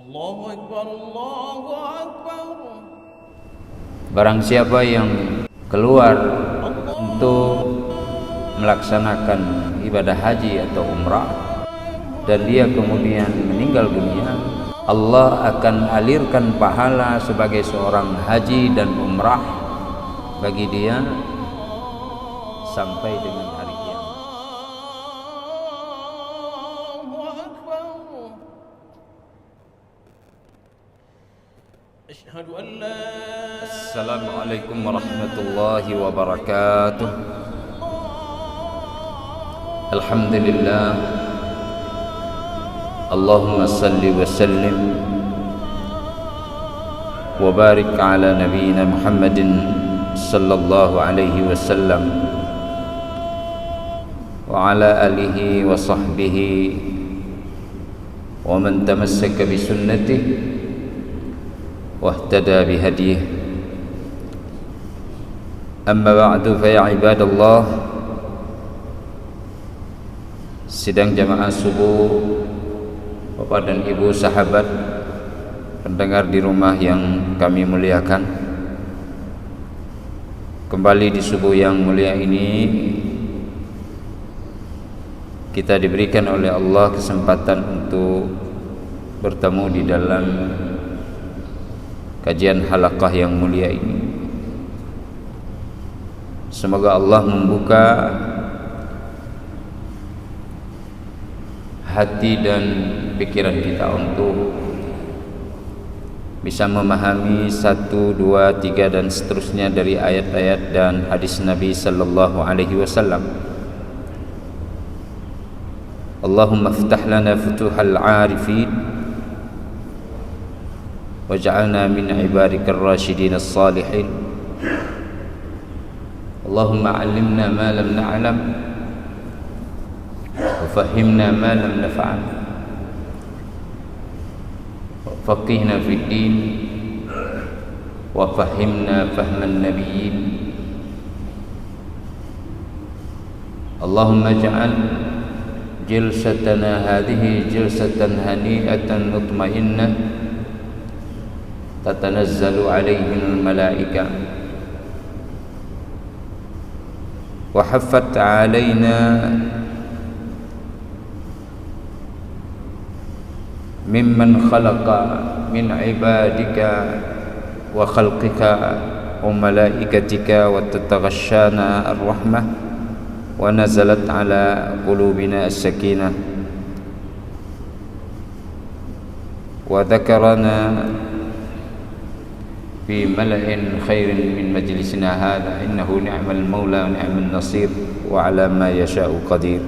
Allahu Akbar, Allahu Akbar. Barang siapa yang keluar untuk melaksanakan ibadah haji atau umrah dan dia kemudian meninggal dunia, Allah akan alirkan pahala sebagai seorang haji dan umrah bagi dia sampai dengan hari kiamat. Assalamualaikum warahmatullahi wabarakatuh. Alhamdulillah, Allahumma salli wa sallim wa barik ala nabiyyina Muhammadin sallallahu alaihi wasallam wa ala alihi wa sahbihi wa man tamassaka bi sunnatihi واهتدى بهديه. أما بعد فيا عباد الله, sidang jamaah subuh, Bapak dan Ibu sahabat pendengar di rumah yang kami muliakan, kembali di subuh yang mulia ini kita diberikan oleh Allah kesempatan untuk bertemu di dalam kajian halaqah yang mulia ini. Semoga Allah membuka hati dan pikiran kita untuk bisa memahami 1, 2, 3 dan seterusnya dari ayat-ayat dan hadis Nabi sallallahu alaihi wasallam. Allahumma iftah lana futuhal arifin waj'alna min ibadikar rasyidin as-salihin. Allahumma 'allimna ma lam na'lam wa fahhimna ma lam naf'al wa faqihna fid din wa fahhimna fahman nabiyyin. Allahumma ij'al jilsatana hadhihi jilsatan hani'atan mutma'innah tatanazzalu alaihil malaika wa haffat alaina mimman khalaqa min ibadika wa khalqika wa malaikatika wa tataghashana ar-rahmah wa nazalat ala qulubina as-sakinah wa dhakarana في ملأ خير من مجلسنا هذا إنه نعم المولى ونعم النصير وعلى ما يشاء قدير.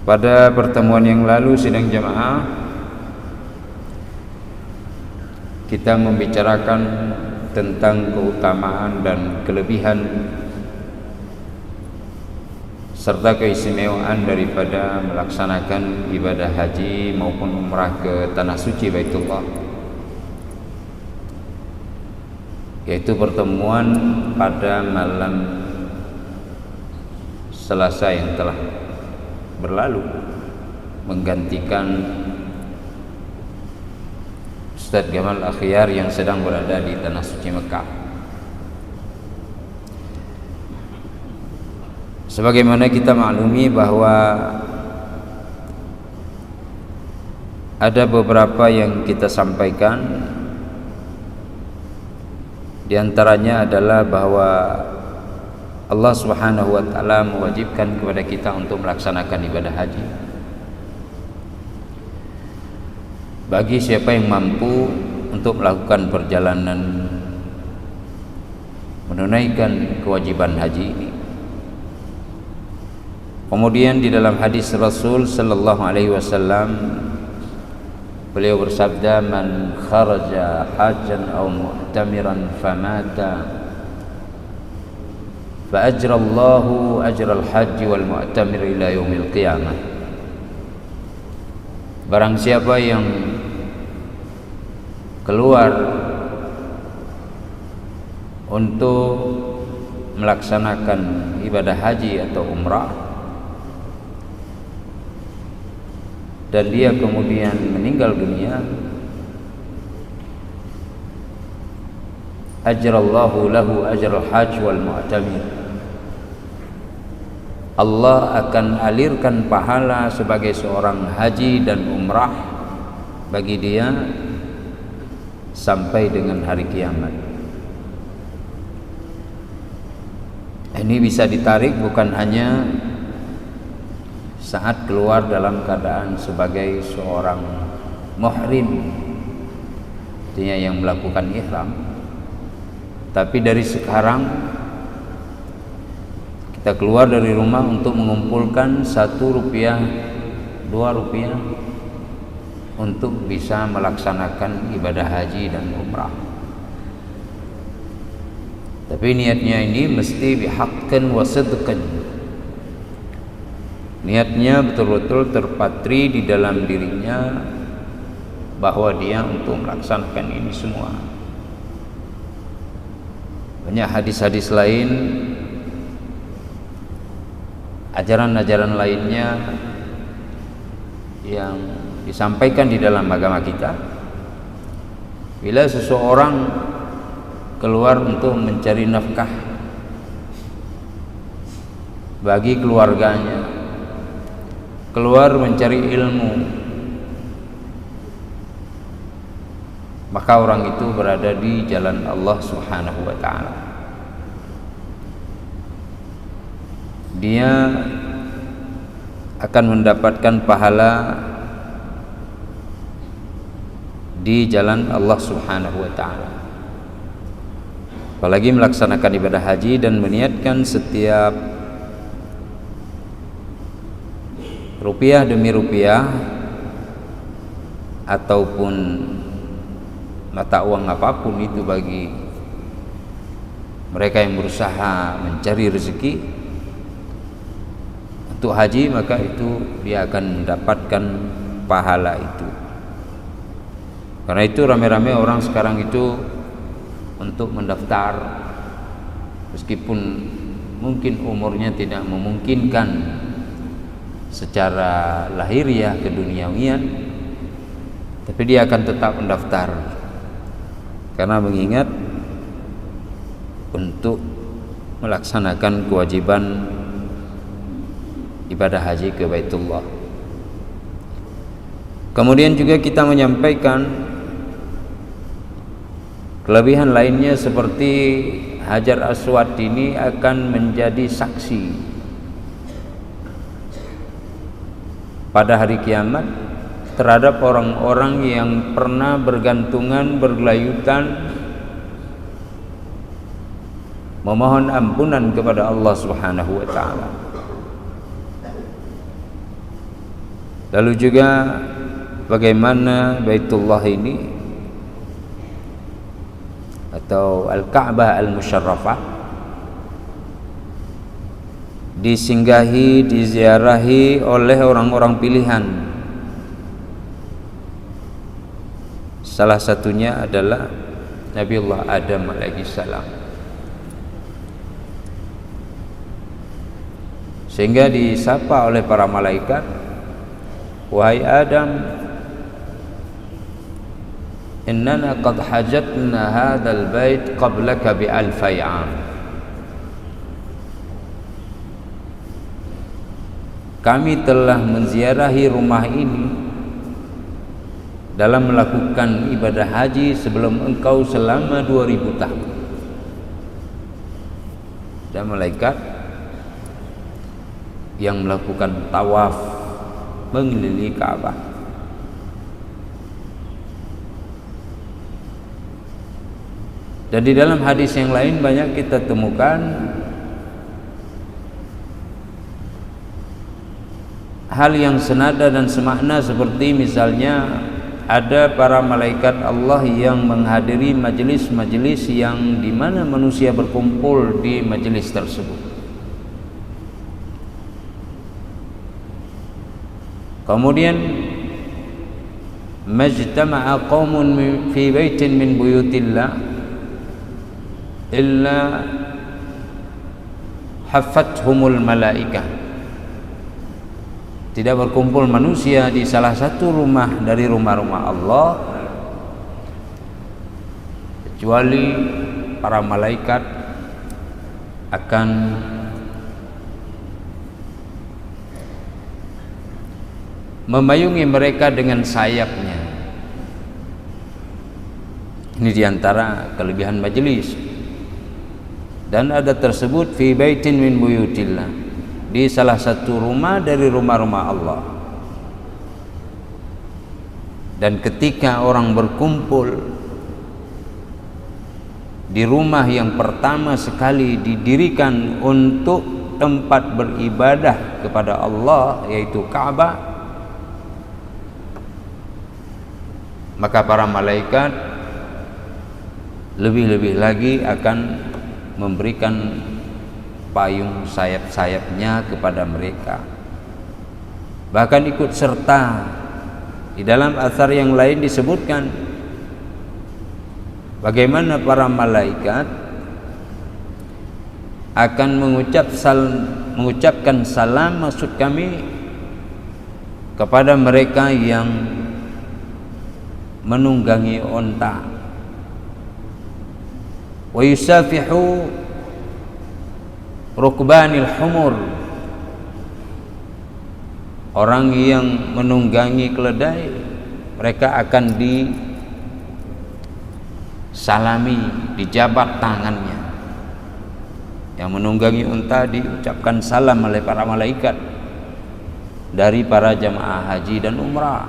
Pada pertemuan yang lalu sidang jamaah kita membicarakan tentang keutamaan dan kelebihan serta keistimewaan daripada melaksanakan ibadah haji maupun umrah ke tanah suci Baitullah, yaitu pertemuan pada malam Selasa yang telah berlalu menggantikan Ustadz Gamal Akhyar yang sedang berada di tanah suci Mekah. Sebagaimana kita maklumi bahwa ada beberapa yang kita sampaikan, di antaranya adalah bahwa Allah Subhanahu wa taala mewajibkan kepada kita untuk melaksanakan ibadah haji bagi siapa yang mampu untuk melakukan perjalanan menunaikan kewajiban haji ini. Kemudian di dalam hadis Rasul sallallahu alaihi wasallam beliau bersabda, man kharaja hajjan aw mu'tamiran famata fa ajrallahu ajral hajj wal mu'tamir ila yaumil qiyamah. Barang siapa yang keluar untuk melaksanakan ibadah haji atau umrah dan dia kemudian meninggal dunia, ajrallahu lahu ajral hajj wal mu'tamir. Allah akan alirkan pahala sebagai seorang haji dan umrah bagi dia sampai dengan hari kiamat. Ini bisa ditarik bukan hanya saat keluar dalam keadaan sebagai seorang muhrim, artinya yang melakukan ihram, tapi dari sekarang kita keluar dari rumah untuk mengumpulkan 1 rupiah, 2 rupiah untuk bisa melaksanakan ibadah haji dan umrah. Tapi niatnya ini mesti bihaqqin wa sidqin. Niatnya betul-betul terpatri di dalam dirinya bahwa dia untuk melaksanakan ini semua. Banyak hadis-hadis lain, ajaran-ajaran lainnya yang disampaikan di dalam agama kita. Bila seseorang keluar untuk mencari nafkah bagi keluarganya, keluar mencari ilmu, maka orang itu berada di jalan Allah Subhanahu wa ta'ala. Dia akan mendapatkan pahala di jalan Allah Subhanahu wa ta'ala. Apalagi melaksanakan ibadah haji dan meniatkan setiap rupiah demi rupiah ataupun mata uang apapun itu bagi mereka yang berusaha mencari rezeki untuk haji, maka itu dia akan mendapatkan pahala itu. Karena itu rame-rame orang sekarang itu untuk mendaftar, meskipun mungkin umurnya tidak memungkinkan secara lahiriah keduniawian, tapi dia akan tetap mendaftar karena mengingat untuk melaksanakan kewajiban ibadah haji ke Baitullah. Kemudian juga kita menyampaikan kelebihan lainnya seperti Hajar Aswad ini akan menjadi saksi pada hari kiamat terhadap orang-orang yang pernah bergantungan, bergelayutan memohon ampunan kepada Allah Subhanahu wa ta'ala. Lalu juga bagaimana Baitullah ini atau Al-Ka'bah Al-Musyarrafah disinggahi, diziarahi oleh orang-orang pilihan. Salah satunya adalah Nabiullah Adam alaihissalam. Sehingga disapa oleh para malaikat, wahai Adam, innana qad hajatna hadzal bait qablaka bi alfi am. Kami telah menziarahi rumah ini dalam melakukan ibadah haji sebelum engkau selama 2000 tahun. Dan malaikat yang melakukan tawaf mengelilingi Ka'bah. Dan di dalam hadis yang lain banyak kita temukan hal yang senada dan semakna, seperti misalnya ada para malaikat Allah yang menghadiri majelis-majelis yang di mana manusia berkumpul di majelis tersebut. Kemudian majtama'a qaumun fi baitin min buyutillah illa haffathumul malaikah. tidak berkumpul manusia di salah satu rumah dari rumah-rumah Allah kecuali para malaikat akan memayungi mereka dengan sayapnya. Ini diantara kelebihan majelis. Dan ada tersebut fi baitin min buyutillah, di salah satu rumah dari rumah-rumah Allah. Dan ketika orang berkumpul di rumah yang pertama sekali didirikan untuk tempat beribadah kepada Allah, yaitu Ka'bah, maka para malaikat lebih-lebih lagi akan memberikan payung sayap-sayapnya kepada mereka. Bahkan ikut serta. Di dalam athar yang lain disebutkan bagaimana para malaikat akan mengucapkan salam, maksud kami, kepada mereka yang menunggangi onta. Wa yusafihu rukbanil humur, orang yang menunggangi keledai, mereka akan disalami, dijabat tangannya. Yang menunggangi unta diucapkan salam oleh para malaikat dari para jamaah haji dan umrah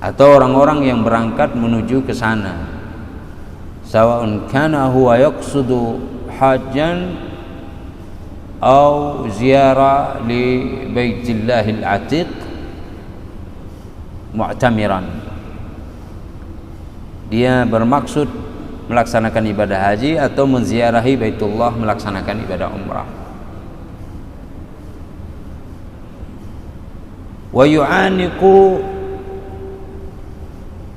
atau orang-orang yang berangkat menuju ke sana. Sawa'un kana huwa yaqsudu hajjan aw ziyara li baitillahil atiq mu'tamiran, dia bermaksud melaksanakan ibadah haji atau menziarahi Baitullah, melaksanakan ibadah umrah. Wa yu'aniqu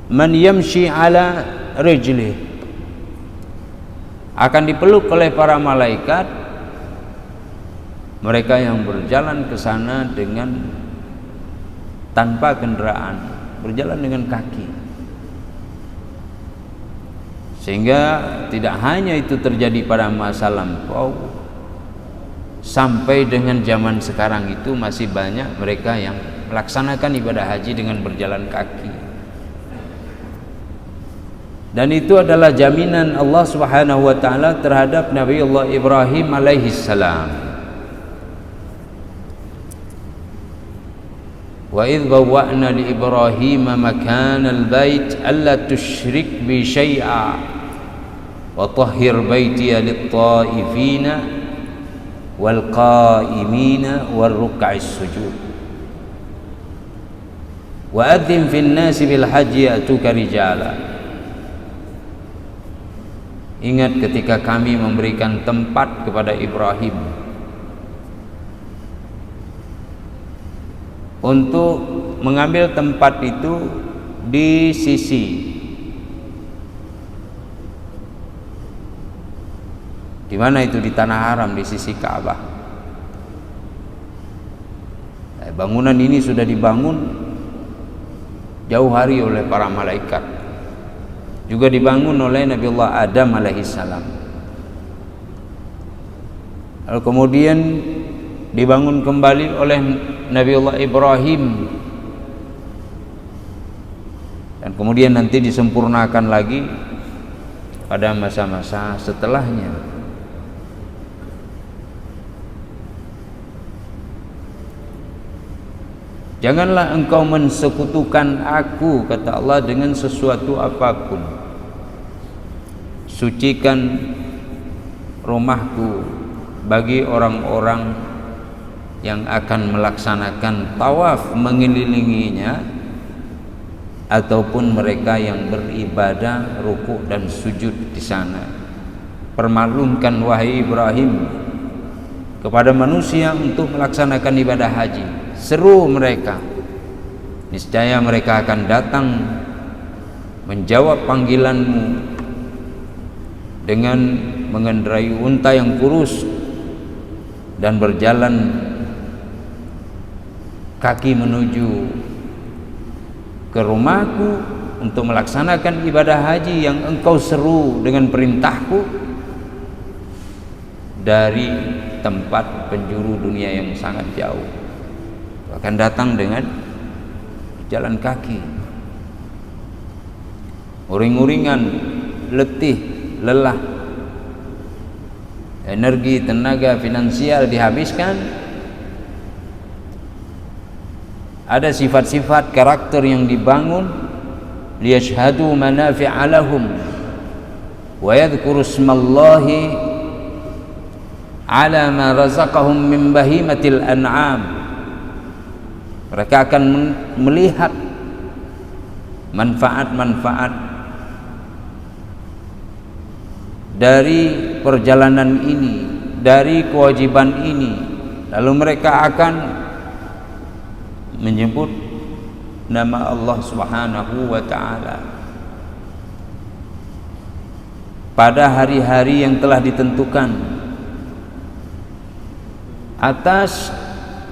man yamshi ala rijlihi, akan dipeluk oleh para malaikat mereka yang berjalan ke sana dengan tanpa kendaraan, berjalan dengan kaki. Sehingga tidak hanya itu terjadi pada masa lampau, sampai dengan zaman sekarang itu masih banyak mereka yang melaksanakan ibadah haji dengan berjalan kaki. Dan itu adalah jaminan Allah Subhanahu wa taala terhadap Nabi Allah Ibrahim alaihi salam. Wa idh bawwa'na li Ibrahim makanal bait alla tusyrik bi syai'a wa tahhir baitiya lit-ta'ifina wal qa'imina war ruk'is sujud. Wa adzim fin nasi bil hajji ya'tuka rijala. Ingat ketika kami memberikan tempat kepada Ibrahim untuk mengambil tempat itu di sisi di mana itu, di tanah haram, di sisi Ka'bah. Bangunan ini sudah dibangun jauh hari oleh para malaikat, juga dibangun oleh Nabi Allah Adam alaihissalam. Lalu kemudian dibangun kembali oleh Nabi Allah Ibrahim, dan kemudian nanti disempurnakan lagi pada masa-masa setelahnya. Janganlah engkau mensekutukan aku, kata Allah, dengan sesuatu apapun. Sucikan rumahku bagi orang-orang yang akan melaksanakan tawaf mengelilinginya, ataupun mereka yang beribadah rukuk dan sujud di sana. Permaklumkan wahai Ibrahim kepada manusia untuk melaksanakan ibadah haji. Seru mereka, niscaya mereka akan datang menjawab panggilanmu dengan mengendarai unta yang kurus dan berjalan kaki menuju ke rumahku untuk melaksanakan ibadah haji yang engkau seru dengan perintahku dari tempat penjuru dunia yang sangat jauh, akan datang dengan jalan kaki, uring-uringan, letih, lelah, energi, tenaga, finansial dihabiskan. Ada sifat-sifat karakter yang dibangun, liyashhadu manafi'a lahum wa yadhkuru ismallahi ala ma razaqahum min bahimatil an'am. Mereka akan melihat manfaat-manfaat dari perjalanan ini, dari kewajiban ini, lalu mereka akan menyebut nama Allah Subhanahu wa ta'ala pada hari-hari yang telah ditentukan atas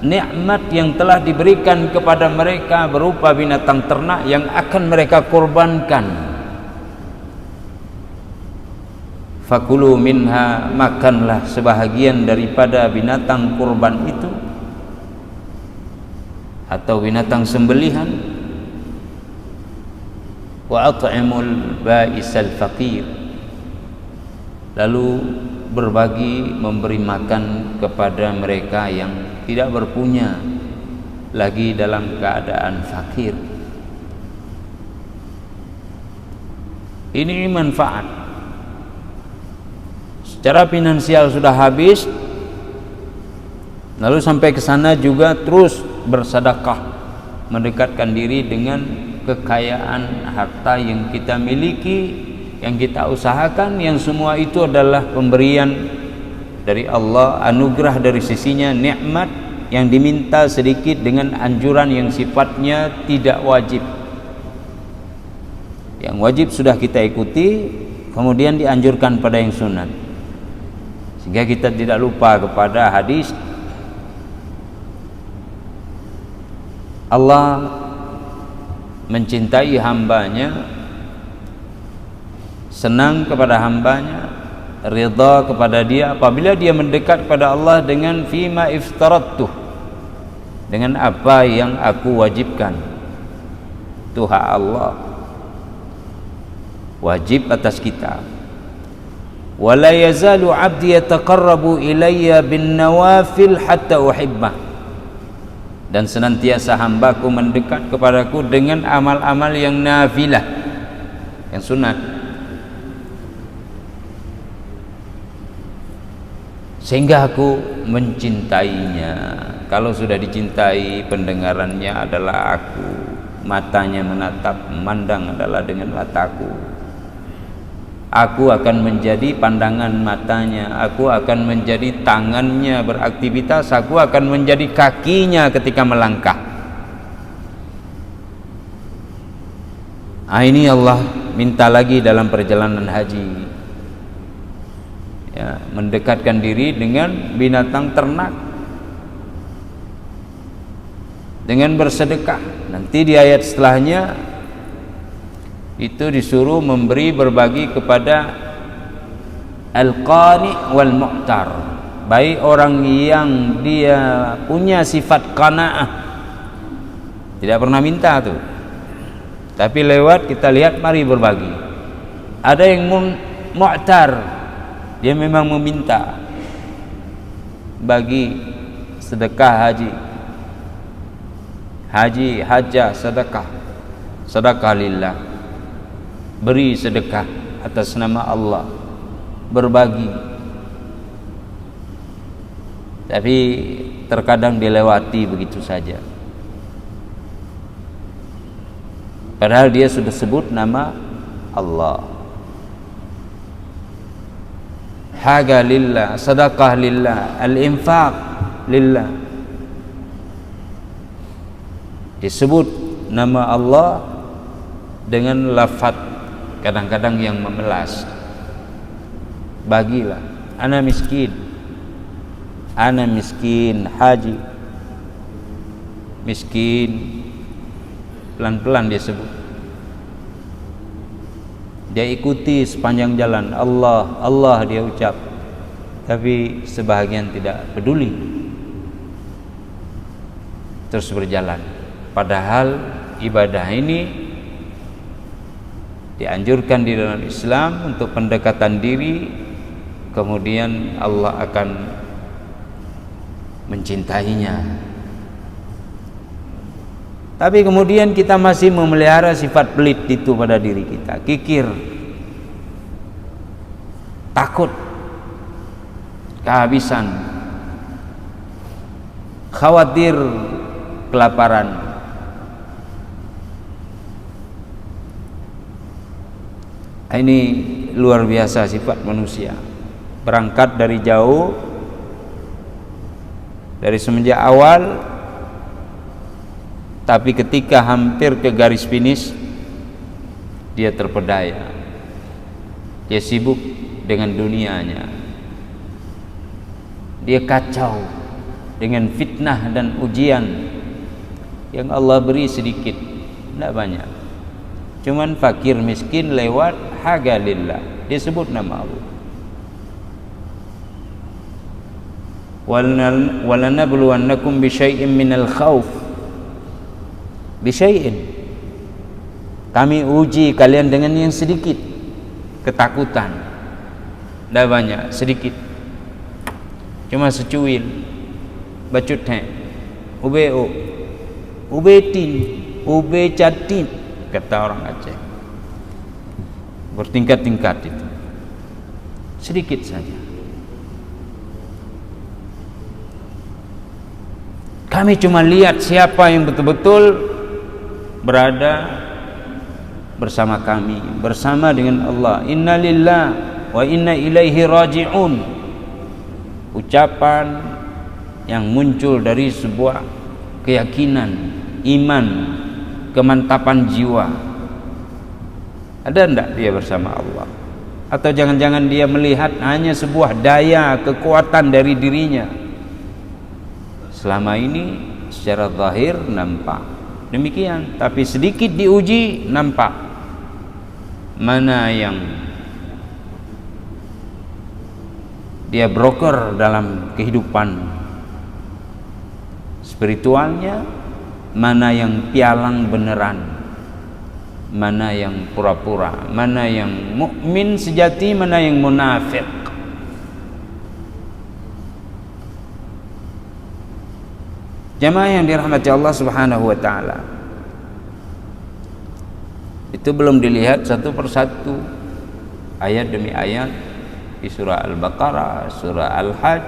nikmat yang telah diberikan kepada mereka berupa binatang ternak yang akan mereka korbankan. Fakulu minha, makanlah sebahagian daripada binatang kurban itu atau binatang sembelihan, wa at'imul ba'isal faqir, lalu berbagi, memberi makan kepada mereka yang tidak berpunya lagi dalam keadaan fakir. Ini manfaat. Secara finansial sudah habis, lalu sampai ke sana juga terus bersedekah, mendekatkan diri dengan kekayaan harta yang kita miliki, yang kita usahakan, yang semua itu adalah pemberian dari Allah, anugerah dari sisinya, nikmat yang diminta sedikit dengan anjuran yang sifatnya tidak wajib. Yang wajib sudah kita ikuti, kemudian dianjurkan pada yang sunat, sehingga kita tidak lupa kepada hadis Allah mencintai hambanya, senang kepada hambanya, ridha kepada dia apabila dia mendekat kepada Allah dengan fima iftaradtuh, dengan apa yang aku wajibkan. Itu hak Allah, wajib atas kita. Wala yazalu 'abdi yataqarrabu ilayya bin nawafil hatta uhibbah, dan senantiasa hambaku mendekat kepadaku dengan amal-amal yang nafilah, yang sunat, sehingga aku mencintainya. Kalau sudah dicintai, pendengarannya adalah aku, matanya menatap, memandang adalah dengan mataku. Aku akan menjadi pandangan matanya, aku akan menjadi tangannya beraktivitas, aku akan menjadi kakinya ketika melangkah. Ini Allah minta lagi dalam perjalanan haji, ya, mendekatkan diri dengan binatang ternak, dengan bersedekah. Nanti di ayat setelahnya itu disuruh memberi, berbagi kepada al-qani wal mu'tar, baik orang yang dia punya sifat qanaah, tidak pernah minta tuh, tapi lewat kita lihat mari berbagi. Ada yang mu'tar, dia memang meminta, bagi sedekah haji, hajah, sedekah lillah, beri sedekah atas nama Allah, berbagi. Tapi terkadang dilewati begitu saja, padahal dia sudah sebut nama Allah. Haga lillah, sedekah lillah, al-infaq lillah, disebut nama Allah dengan lafaz kadang-kadang yang memelas. Bagilah, ana miskin haji, miskin, pelan-pelan dia sebut. Dia ikuti sepanjang jalan, Allah, Allah dia ucap, tapi sebahagian tidak peduli, terus berjalan. Padahal ibadah ini dianjurkan di dalam Islam untuk pendekatan diri, kemudian Allah akan mencintainya. Tapi kemudian kita masih memelihara sifat pelit itu pada diri kita, kikir, takut, kehabisan, khawatir, kelaparan. Ini luar biasa sifat manusia, berangkat dari jauh, dari semenjak awal, tapi ketika hampir ke garis finish dia terpedaya, dia sibuk dengan dunianya, dia kacau dengan fitnah dan ujian yang Allah beri sedikit, tidak banyak, cuman fakir miskin lewat hagalillah, dia sebut nama Allah. Walanabluwannakum bisyai'in minal khawf, bisyai'in, kami uji kalian dengan yang sedikit, ketakutan, tidak banyak, sedikit, cuma secuil, bacut ubeo, ubetin, ube catin, kata orang Aceh, bertingkat-tingkat itu, sedikit saja. Kami cuma lihat siapa yang betul-betul berada bersama kami, bersama dengan Allah. Inna lillah wa inna ilaihi raji'un, ucapan yang muncul dari sebuah keyakinan, iman, kemantapan jiwa. Ada enggak dia bersama Allah? Atau jangan-jangan dia melihat hanya sebuah daya, kekuatan dari dirinya? Selama ini secara zahir nampak demikian, tapi sedikit diuji nampak mana yang dia broker dalam kehidupan spiritualnya, mana yang pialang beneran, mana yang pura-pura, mana yang mukmin sejati, mana yang munafik. Jamaah yang dirahmati Allah Subhanahu wa taala, itu belum dilihat satu persatu, ayat demi ayat, di surah Al-Baqarah, surah Al-Hajj,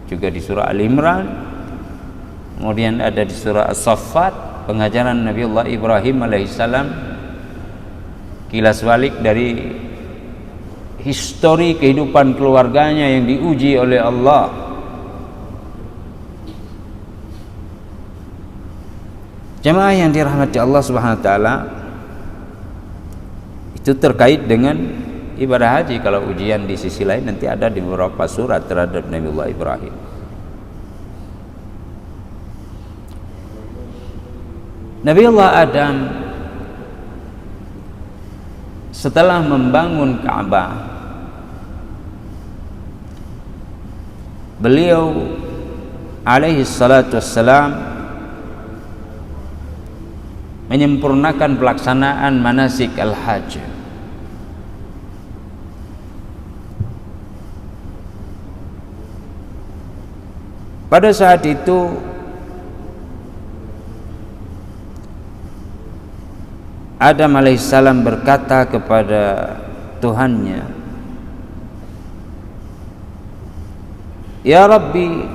juga di surah Al-Imran, kemudian ada di surah As-Saffat, pengajaran Nabiullah Ibrahim alaihissalam, kilas balik dari histori kehidupan keluarganya yang diuji oleh Allah. Jemaah yang dirahmati Allah Subhanahu wa taala, itu terkait dengan ibadah haji. Kalau ujian di sisi lain nanti ada di beberapa surat terhadap Nabiullah Ibrahim. Nabiullah Adam setelah membangun Ka'bah, beliau alaihi salatu wassalam menyempurnakan pelaksanaan manasik al-hajj. Pada saat itu Adam alaihissalam berkata kepada Tuhannya, "Ya Rabbi,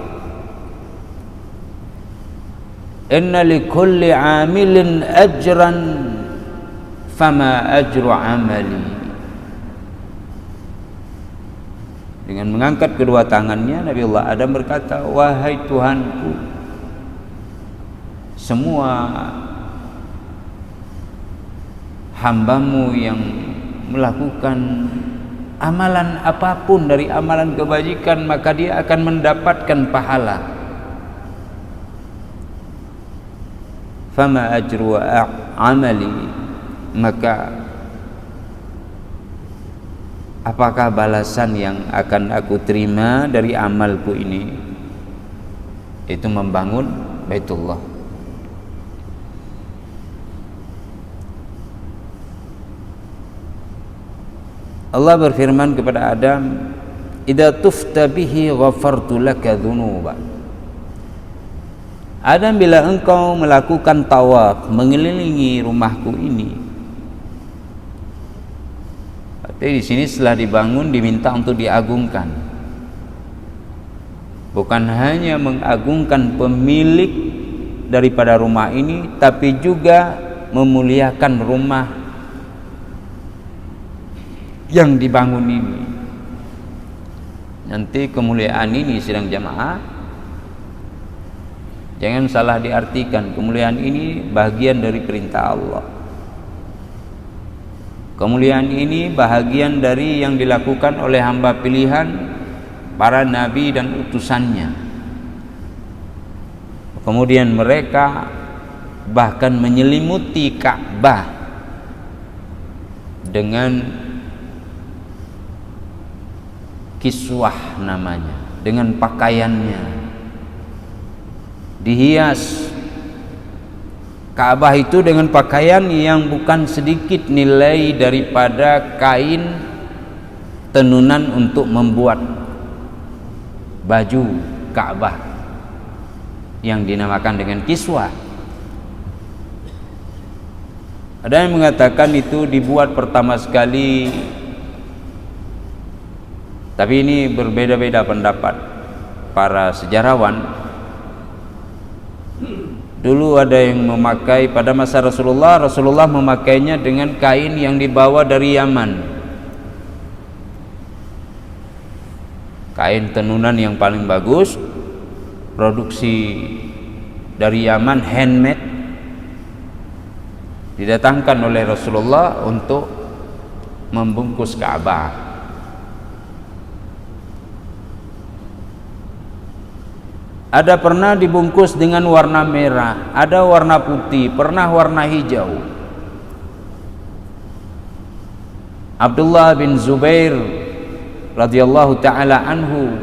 inna likulli amilin ajran fama ajru amali." Dengan mengangkat kedua tangannya, Nabiullah Adam berkata, "Wahai Tuhanku, semua hambamu yang melakukan amalan apapun dari amalan kebajikan, maka dia akan mendapatkan pahala. fama ajru amali, maka apakah balasan yang akan aku terima dari amalku ini? Itu membangun Baitullah. Allah berfirman kepada Adam, idza tufta bihi ghafartu laka dzunuba. Adam, bila engkau melakukan tawaf mengelilingi rumahku ini. Tapi di sini setelah dibangun diminta untuk diagungkan. Bukan hanya mengagungkan pemilik daripada rumah ini, tapi juga memuliakan rumah yang dibangun ini. Nanti kemuliaan ini sidang jamaah, jangan salah diartikan. Kemuliaan ini bagian dari perintah Allah. Kemuliaan ini bahagian dari yang dilakukan oleh hamba pilihan, para nabi dan utusannya. Kemudian mereka bahkan menyelimuti Ka'bah dengan kiswah namanya, dengan pakaiannya dihias. Ka'bah itu dengan pakaian yang bukan sedikit nilai daripada kain tenunan untuk membuat baju Ka'bah yang dinamakan dengan kiswah. Ada yang mengatakan itu dibuat pertama sekali, tapi ini berbeda-beda pendapat para sejarawan. Dulu ada yang memakai pada masa Rasulullah memakainya dengan kain yang dibawa dari Yaman, kain tenunan yang paling bagus, produksi dari Yaman, handmade, didatangkan oleh Rasulullah untuk membungkus Ka'bah. Ada pernah dibungkus dengan warna merah, ada warna putih, pernah warna hijau. Abdullah bin Zubair radhiyallahu taala anhu,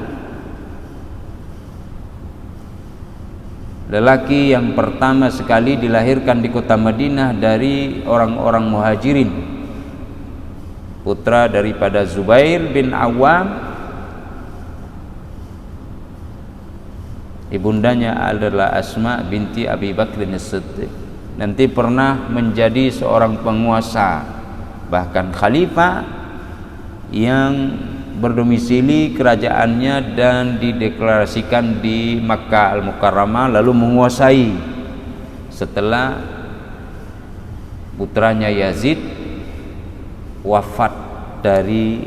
lelaki yang pertama sekali dilahirkan di kota Madinah dari orang-orang Muhajirin, putra daripada Zubair bin Awam. Ibundanya adalah Asma binti Abi Bakr As-Siddiq. Nanti pernah menjadi seorang penguasa, bahkan khalifah yang berdomisili kerajaannya dan dideklarasikan di Makkah Al-Mukarramah, lalu menguasai setelah putranya Yazid wafat dari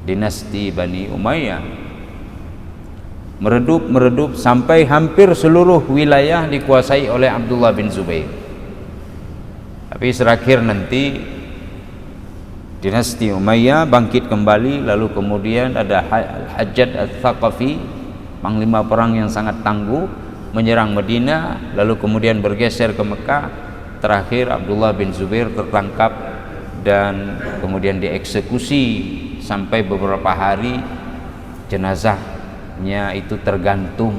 dinasti Bani Umayyah. Meredup sampai hampir seluruh wilayah dikuasai oleh Abdullah bin Zubair. Tapi terakhir nanti dinasti Umayyah bangkit kembali, lalu kemudian ada Al-Hajjaj Al-Thaqafi, panglima perang yang sangat tangguh, menyerang Madinah, lalu kemudian bergeser ke Mekah. Terakhir Abdullah bin Zubair tertangkap dan kemudian dieksekusi sampai beberapa hari. Jenazahnya itu tergantung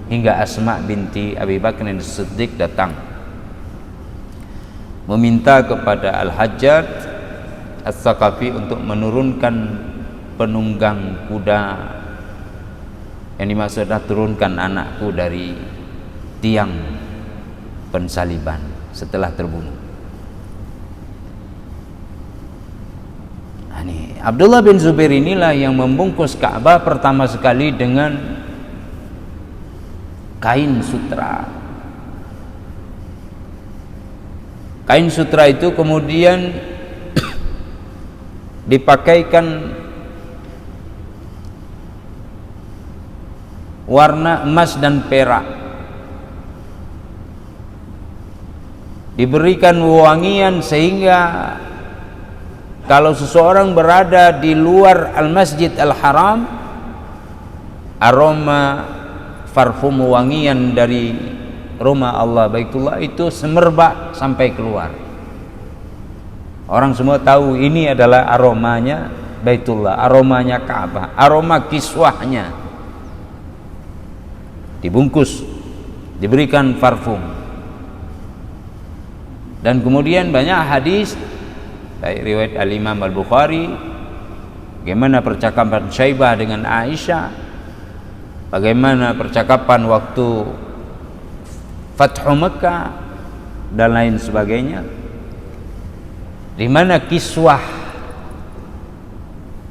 hingga Asma binti Abi Bakr As-Siddiq datang meminta kepada Al-Hajjaj Al-Thaqafi untuk menurunkan penunggang kuda, yang dimaksud adalah turunkan anakku dari tiang pensaliban setelah terbunuh. Abdullah bin Zubair inilah yang membungkus Ka'bah pertama sekali dengan kain sutra. Kain sutra itu kemudian dipakaikan warna emas dan perak, diberikan wewangian sehingga kalau seseorang berada di luar Al-Masjid Al-Haram, aroma parfum wangian dari rumah Allah Baitullah itu semerbak sampai keluar. Orang semua tahu ini adalah aromanya Baitullah, aromanya Ka'bah, aroma kiswahnya. Dibungkus, diberikan parfum. Dan kemudian banyak hadis dari riwayat Al-Imam Al-Bukhari, bagaimana percakapan Syaibah dengan Aisyah, bagaimana percakapan waktu Fathu Mekah dan lain sebagainya, di mana kiswah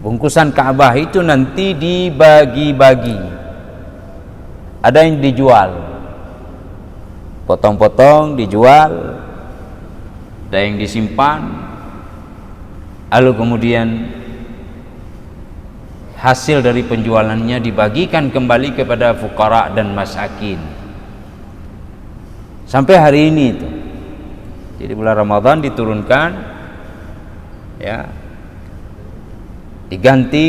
bungkusan Ka'bah itu nanti dibagi-bagi. Ada yang dijual, potong-potong dijual, ada yang disimpan, lalu kemudian hasil dari penjualannya dibagikan kembali kepada fuqara dan masakin. Sampai hari ini itu. Jadi bulan Ramadan diturunkan, ya, diganti.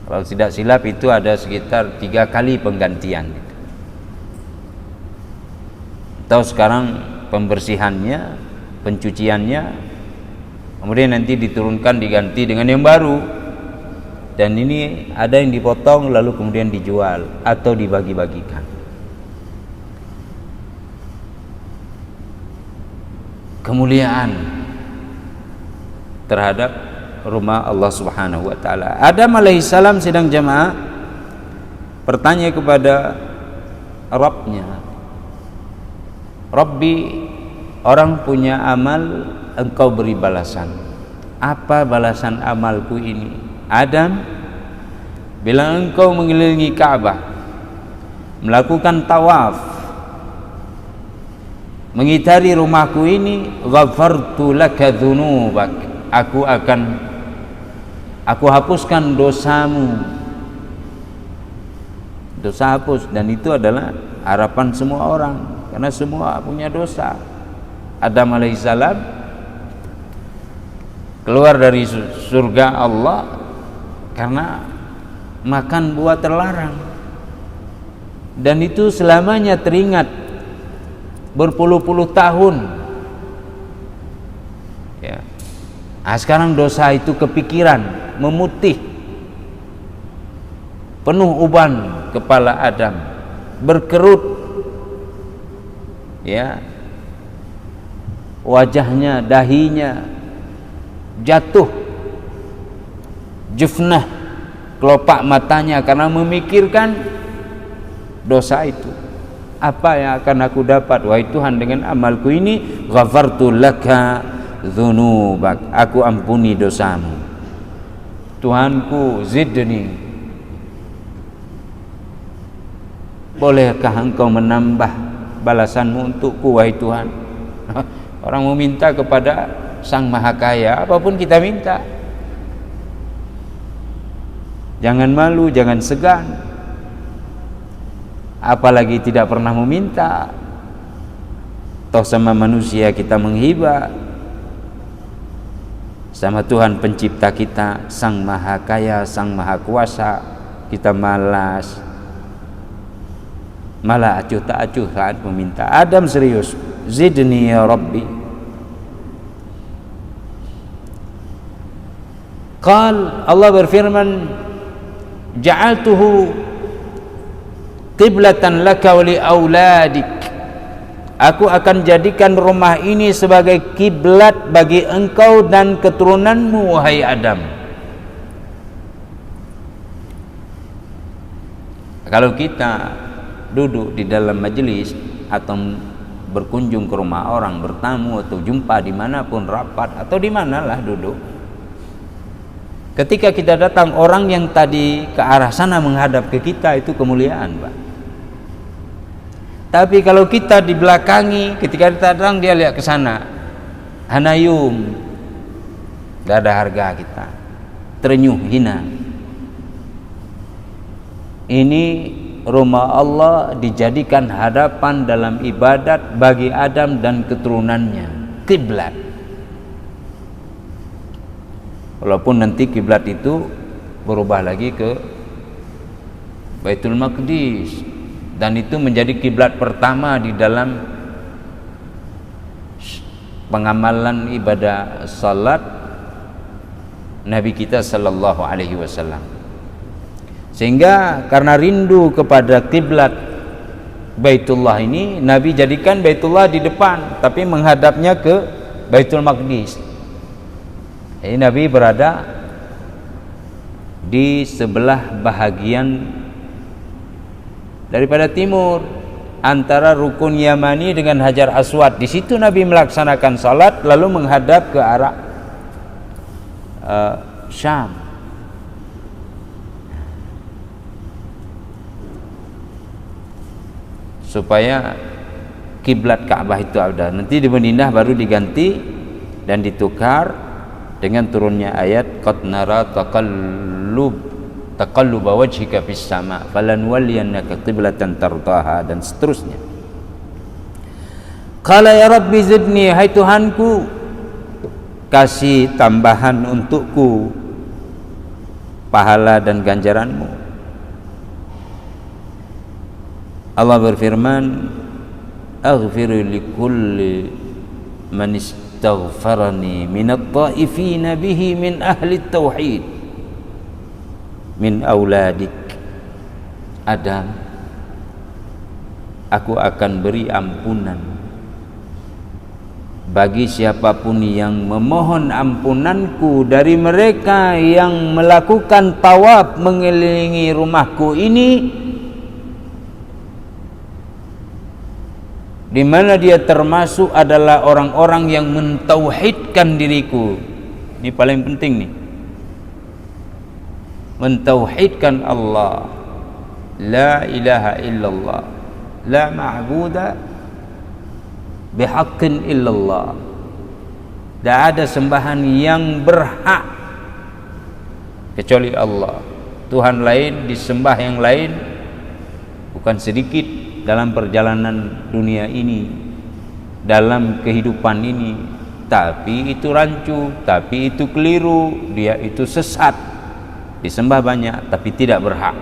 Kalau tidak silap itu ada sekitar 3 kali penggantian. Atau sekarang pembersihannya, pencuciannya, kemudian nanti diturunkan diganti dengan yang baru. Dan ini ada yang dipotong lalu kemudian dijual atau dibagi-bagikan. Kemuliaan terhadap rumah Allah Subhanahu wa taala. Adam alaihissalam sedang jamaah bertanya kepada Rabbnya, Rabbi, orang punya amal, engkau beri balasan. Apa balasan amalku ini? Adam bilang, engkau mengelilingi Ka'bah, melakukan tawaf, mengitari rumahku ini, ghafartu laka dzunubak, aku hapuskan dosamu. Dosa hapus, dan itu adalah harapan semua orang, karena semua punya dosa. Adam alaihissalam keluar dari surga Allah karena makan buah terlarang, dan itu selamanya teringat berpuluh-puluh tahun, ya. Nah, sekarang dosa itu kepikiran, memutih, penuh uban kepala Adam, berkerut, ya, wajahnya, dahinya jatuh, jufnah, kelopak matanya, karena memikirkan dosa itu. Apa yang akan aku dapat, wahai Tuhan, dengan amalku ini? Ghafartu laka dzunubak, aku ampuni dosamu. Tuhanku, zidni, bolehkah engkau menambah balasanmu untukku, wahai Tuhan? Orang meminta kepada Sang Maha Kaya, apapun kita minta, jangan malu, jangan segan. Apalagi tidak pernah meminta. Toh sama manusia kita menghibah, sama Tuhan pencipta kita, Sang Maha Kaya, Sang Maha Kuasa, kita malas, malah acuh tak acuh saat meminta. Adam serius, zidni ya Rabbi. Qal, Allah berfirman, ja'altuhu qiblatan laka wa li auladik, aku akan jadikan rumah ini sebagai kiblat bagi engkau dan keturunanmu, wahai Adam. Kalau kita duduk di dalam majelis atau berkunjung ke rumah orang, bertamu atau jumpa dimanapun, rapat atau dimanalah duduk, ketika kita datang, orang yang tadi ke arah sana menghadap ke kita, itu kemuliaan, Pak. Tapi kalau kita di belakangi, ketika kita datang dia lihat ke sana, hanayum, gak ada harga kita, terenyuh, hina. Ini rumah Allah dijadikan hadapan dalam ibadat bagi Adam dan keturunannya, kiblat. Walaupun nanti kiblat itu berubah lagi ke Baitul Maqdis, dan itu menjadi kiblat pertama di dalam pengamalan ibadah salat Nabi kita sallallahu alaihi wasallam. Sehingga karena rindu kepada kiblat Baitullah ini, Nabi jadikan Baitullah di depan tapi menghadapnya ke Baitul Maqdis. Jadi Nabi berada di sebelah bahagian daripada timur antara Rukun Yamani dengan Hajar Aswad. Di situ Nabi melaksanakan salat lalu menghadap ke arah Syam. Supaya kiblat Ka'bah itu ada. Nanti di Madinah baru diganti dan ditukar dengan turunnya ayat qad nara taqalluba wajhika fis sama falanwalliyannaka qiblatan tardaha dan seterusnya. Qala ya rabbi zidni, hai Tuhanku kasih tambahan untukku pahala dan ganjaranmu. Allah berfirman, aghfiru likulli man istaghfarani minat ta'ifina bihi min ahli tauhid min auladik Adam, aku akan beri ampunan bagi siapapun yang memohon ampunanku dari mereka yang melakukan tawaf mengelilingi rumahku ini, di mana dia termasuk adalah orang-orang yang mentauhidkan diriku. Ini paling penting nih, mentauhidkan Allah, la ilaha illallah, la ma'buda bihaqqin illallah, tidak ada sembahan yang berhak kecuali Allah. Tuhan lain disembah yang lain bukan sedikit dalam perjalanan dunia ini, dalam kehidupan ini, tapi itu rancu, tapi itu keliru, dia itu sesat. Disembah banyak tapi tidak berhak.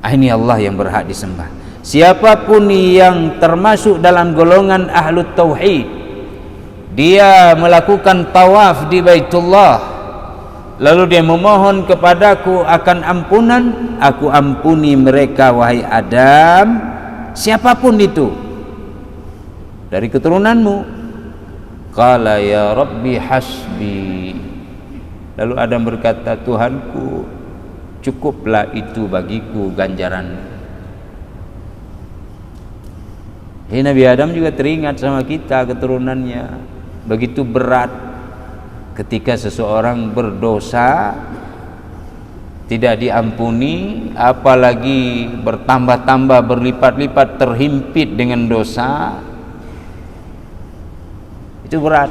Ini Allah yang berhak disembah. Siapapun yang termasuk dalam golongan ahlut tauhid, dia melakukan tawaf di Baitullah, lalu dia memohon kepadaku akan ampunan, aku ampuni mereka wahai Adam, siapapun itu dari keturunanmu. Qala ya Rabbi hasbi, lalu Adam berkata, Tuhanku cukuplah itu bagiku ganjaran. Nabi Adam juga teringat sama kita keturunannya. Begitu berat ketika seseorang berdosa tidak diampuni, apalagi bertambah-tambah berlipat-lipat terhimpit dengan dosa, itu berat.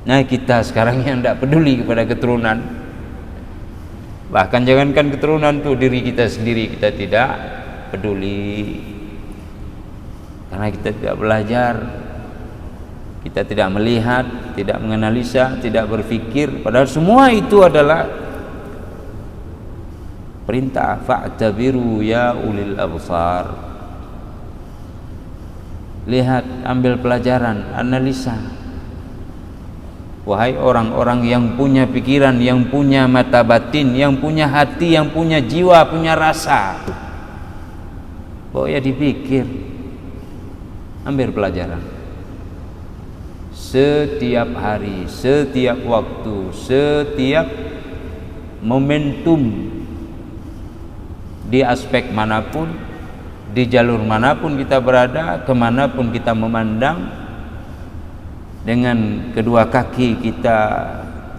Nah, kita sekarang yang tidak peduli kepada keturunan, bahkan jangankan keturunan tuh, diri kita sendiri kita tidak peduli karena kita tidak belajar, kita tidak melihat, tidak menganalisa, tidak berfikir, padahal semua itu adalah perintah. Fa'tabiru ya ulil absar, lihat, ambil pelajaran, analisa, wahai orang-orang yang punya pikiran, yang punya mata batin, yang punya hati, yang punya jiwa, punya rasa. Pokoknya dipikir, ambil pelajaran. Setiap hari, setiap waktu, setiap momentum, di aspek manapun, di jalur manapun kita berada, kemanapun kita memandang, dengan kedua kaki kita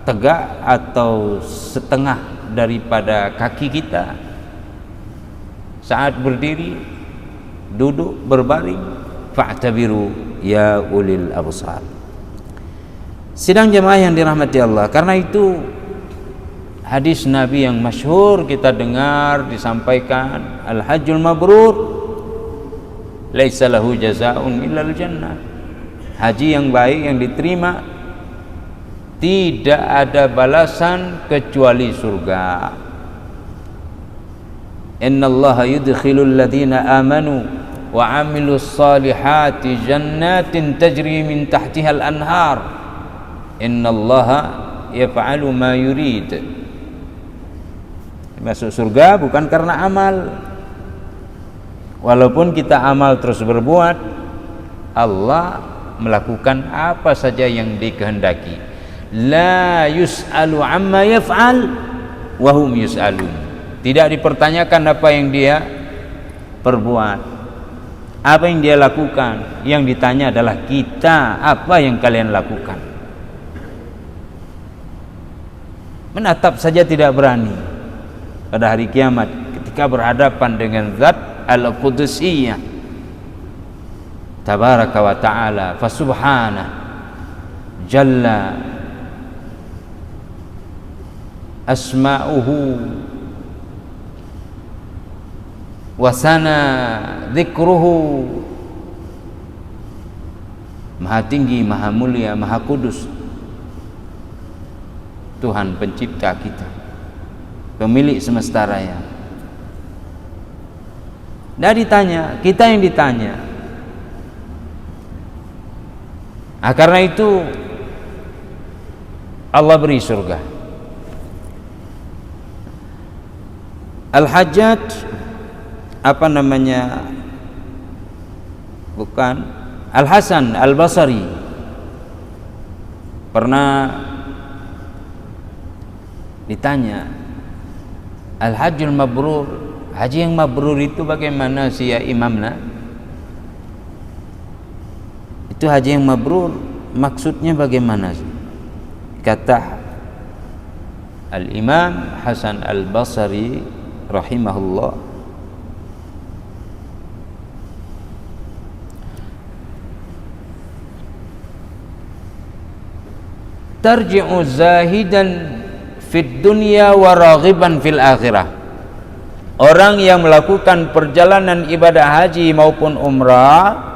tegak atau setengah daripada kaki kita, saat berdiri, duduk, berbaring, fa'tabiru ya ulil absar. Sidang jemaah yang dirahmati Allah, karena itu hadis Nabi yang masyhur kita dengar disampaikan, al-hajjul mabrur laisa lahu jazaa'un illal jannah. Haji yang baik yang diterima tidak ada balasan kecuali surga. innallaha yudkhilul ladzina amanu wa amilus salihati jannatin tajri min tahtihal anhar innallaha yaf'alu ma yurid. Masuk surga bukan karena amal, walaupun kita amal terus berbuat, Allah melakukan apa saja yang dikehendaki. La yus'alu amma yaf'al wa hum yus'alun. Tidak dipertanyakan apa yang dia perbuat, apa yang dia lakukan. Yang ditanya adalah kita, apa yang kalian lakukan. Menatap saja tidak berani pada hari kiamat ketika berhadapan dengan Zat Al-Qudsiyah Tabaraka wa ta'ala. Fasubhana jalla asma'uhu wasana dzikruhu. Maha tinggi, maha mulia, maha kudus Tuhan pencipta kita, pemilik semesta raya. Nah ditanya, kita yang ditanya. Karena itu Allah beri surga. Al-Hajjaj Al-Hasan Al-Basri pernah ditanya, Al-Hajjul Mabrur, haji yang mabrur itu bagaimana sih ya imamna? Itu haji yang mabrur maksudnya bagaimana sih? Kata Al-Imam Hasan Al-Basri rahimahullah, tarji'u zahidan fid dunya wa raghiban fil akhirah. Orang yang melakukan perjalanan ibadah haji maupun umrah,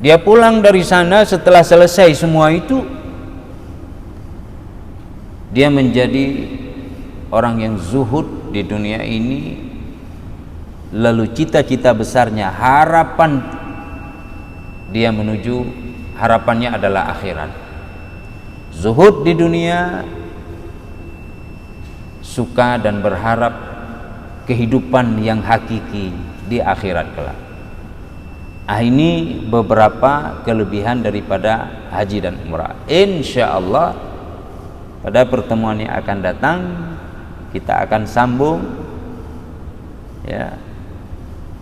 dia pulang dari sana setelah selesai semua itu, dia menjadi orang yang zuhud di dunia ini, lalu cita-cita besarnya, harapan dia menuju, harapannya adalah akhirat. Zuhud di dunia, suka dan berharap kehidupan yang hakiki di akhirat kelak. Ini beberapa kelebihan daripada haji dan umrah. Insya Allah pada pertemuan yang akan datang kita akan sambung ya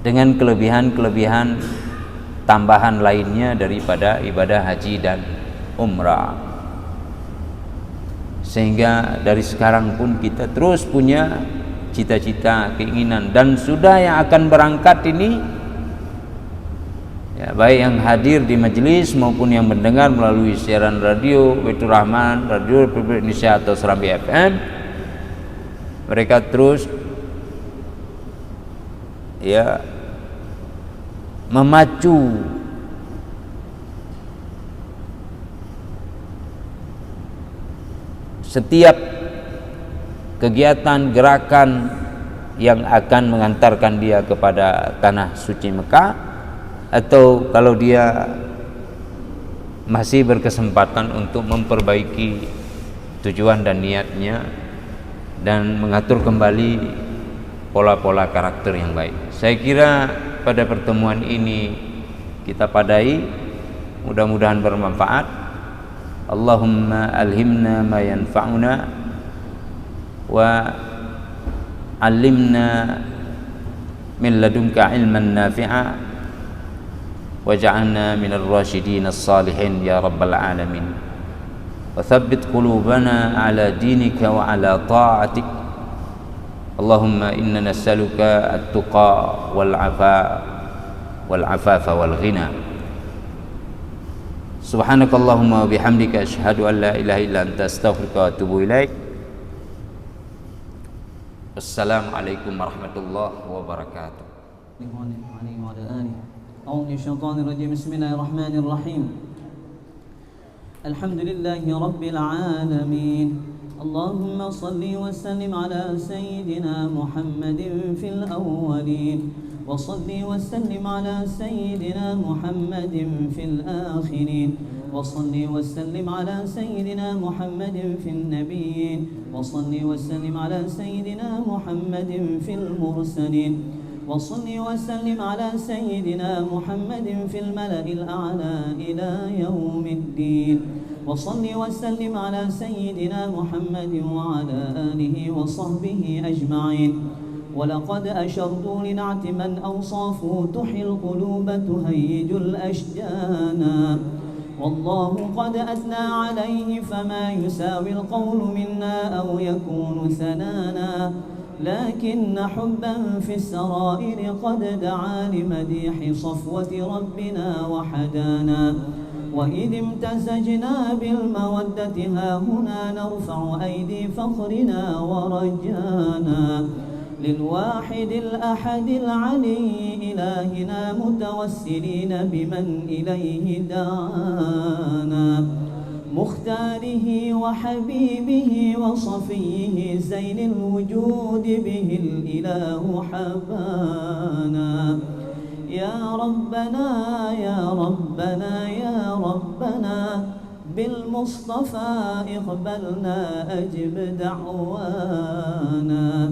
dengan kelebihan-kelebihan tambahan lainnya daripada ibadah haji dan umrah, sehingga dari sekarang pun kita terus punya cita-cita, keinginan, dan sudah yang akan berangkat ini ya, baik yang hadir di majelis maupun yang mendengar melalui siaran radio Baitur Rahman, Radio Republik Indonesia atau Serambi FM, mereka terus ya memacu setiap kegiatan gerakan yang akan mengantarkan dia kepada tanah suci Mekah, atau kalau dia masih berkesempatan untuk memperbaiki tujuan dan niatnya dan mengatur kembali pola-pola karakter yang baik. Saya kira pada pertemuan ini kita padai, mudah-mudahan bermanfaat. Allahumma alhimna ma yanfa'una wa allimna min ladunka ilman nafi'a waj'alna minal rasyidin as-salihin ya rabbal alamin wa thabbit qulubana ala dinika wa ala ta'atik. Allahumma inna nas'aluka at-tuqa wal afafa wal ghina. Subhanakallahumma wa bihamdika asyhadu an la ilaha illa anta astaghfiruka wa atubu ilaik. Assalamualaikum warahmatullahi wabarakatuh. Alhamdulillahi rabbil alamin. اللهم صل وسلم على سيدنا محمد في الأولين وصل وسلم على سيدنا محمد في الآخرين وصل وسلم على سيدنا محمد في النبيين وصل وسلم على سيدنا محمد في المرسلين وصل وسلم على سيدنا محمد في الملأ الأعلى إلى يوم الدين وصل وسلم على سيدنا محمد وعلى آله وصحبه أجمعين ولقد أشرت لنعت من أوصافه تحيي القلوب تهيج الأشجان والله قد أثنى عليه فما يساوي القول منا أو يكون ثنانا لكن حبا في السرائر قد دعا لمديح صفوة ربنا وحدانا وإذ امتزجنا بالمودة هاهنا نرفع أيدي فخرنا ورجانا للواحد الأحد العلي إلهنا متوسلين بمن إليه دعانا مختاره وحبيبه وصفيه زين الوجود به الإله حبانا يا ربنا يا ربنا يا ربنا بالمصطفى اقبلنا أجب دعوانا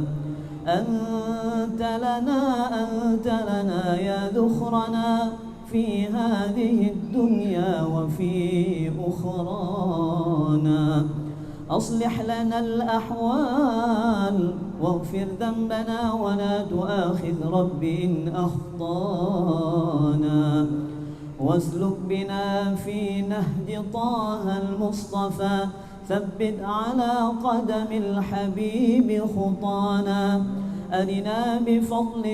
أنت لنا يا ذخرنا في هذه الدنيا وفي أخرانا أصلح لنا الأحوال واغفر ذنبنا ولا تؤاخذ رب إن أخطانا واسلك بنا في نهج طه المصطفى ثبت على قدم الحبيب خطانا أرنا بفضل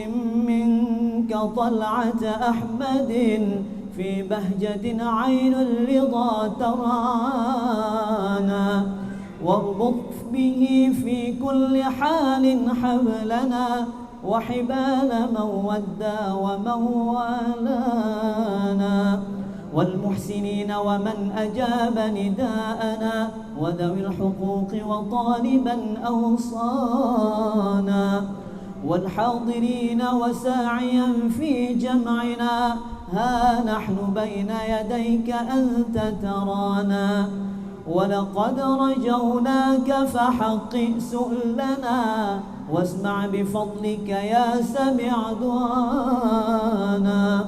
منك طلعة أحمد في بهجة عين الرضا ترعانا واربط به في كل حال حبلنا وحبال من ودى ومن والانا والمحسنين ومن أجاب نداءنا وذوي الحقوق وطالبا أوصانا والحاضرين وساعيا في جمعنا ها نحن بين يديك أنت ترانا ولقد رجوناك فحقق سؤلنا واسمع بفضلك يا سميع دعانا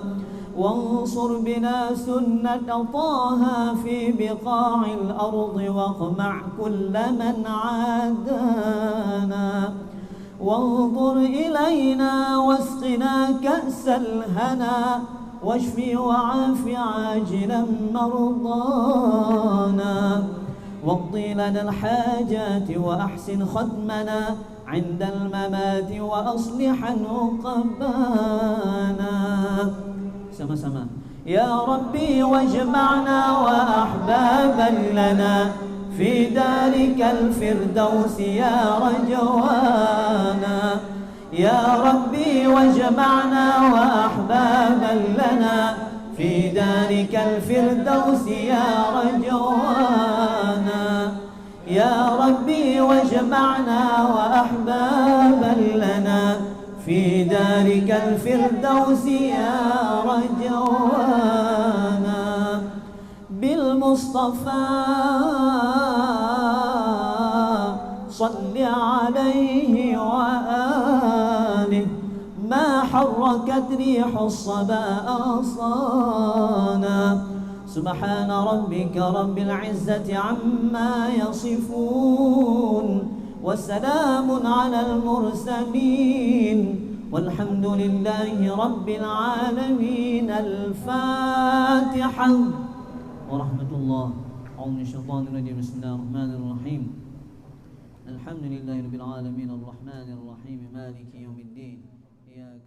وانصر بنا سنة طه في بقاع الأرض واقمع كل من عادانا وانظر إلينا واسقنا كأس الهنا واشف وعاف عاجلا مرضانا واقضي لنا الحاجات وأحسن ختمنا عند الممات وأصلحا عقبانا sama-sama يا ربي واجمعنا وأحبابا لنا في دارك الفردوس يا رجوانا يا ربي واجمعنا وأحبابا لنا في دارك الفردوس يا رجوانا يا ربي واجمعنا وأحبابا لنا في دارك الفردوس يا رجوانا بالمصطفى صل عليه وآله ما حركت ريح الصبا أغصانا سبحان ربك رب العزة عما يصفون وسلام على المرسلين والحمد لله رب العالمين الفاتحة ورحمة الله أعوذ من الشيطان الرجيم بسم الله الرحمن الرحيم الحمد لله رب العالمين الرحمن الرحيم مالك يوم الدين إياك